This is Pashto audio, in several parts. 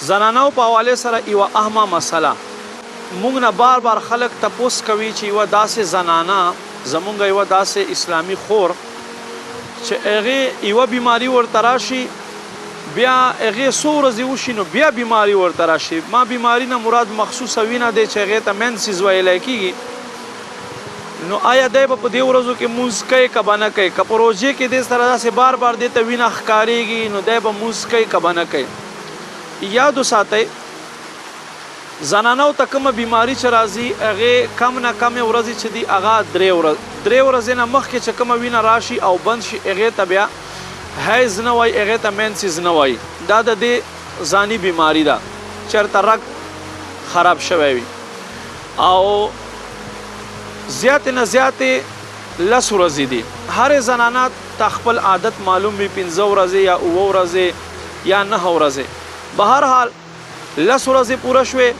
زنانو په حواله سره یو اهمه مسله مونږ نه بار بار خلک تپوس کوي چې یو داسې زنانه زمونږ یو داسې اسلامی خور چې هغه یو بیماری ورته راشي بیا هغه څو ورځې وشي نو بیا بیماری ورته راشي. ما بیماری نه مراد مخصوصه وینه دی چې هغې ته مینسز ویلی کېږي. نو آیا دی به په دې ورځو کې مونځ کوي که به نه کوي؟ که په روژې کې دې سره داسې بار بار دې ته وینه ښکارېږي نو دی به مونځ کوي که به نه کوي؟ یادو ساتئ زنانو ته کومه بیماری چې راځي هغې کم نه کم ورځې چې دي هغه درې ورځې نه مخکې چې کومه وینه راشي او بند شي هغې ته بیا حیض نه وایي، هغې ته مینسز نه وایي. دا د دې ځاني بیماری ده چېرته رګ خراب شوی وي او زیاتې نه زیاتې 10 ورځې دي. هرې زنانه ته خپل عادت معلوم وي 15 ورځې یا 9 ورځې یا 9 ورځې. بهرحال 10 ورځې پوره شوې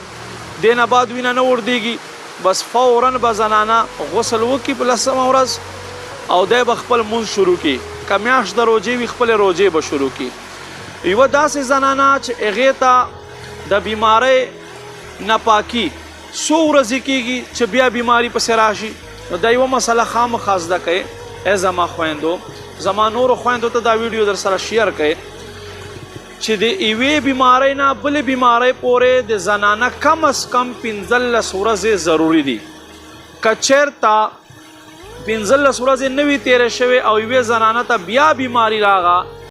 دې نه بعد وینه نه وردېږي بس فوراً به زنانه غسل وکړي په 10مه ورځ او دی به خپل مونځ شروع کړي. که میاشت د روژې وي خپلې روژې به شروع کړي. یوه داسې زنانه چې هغې ته د بیمارۍ ناپاکي څو ورځې کېږي چې بیا بیماري پسې راشي نو دا یوه مسله خامخا زده کوئ. ای زما خویندو، زما نورو خویندو ته دا ویډیو در سره شیر کوئ چې د یوې بیمارۍ نه بلې بیمارۍ پورې د زنانه کم از کم 15 ورځې ضروري دي. که چېرته 15 ورځې نه وي تېرې شوې او یوې زنانه ته بیا بیماري راغله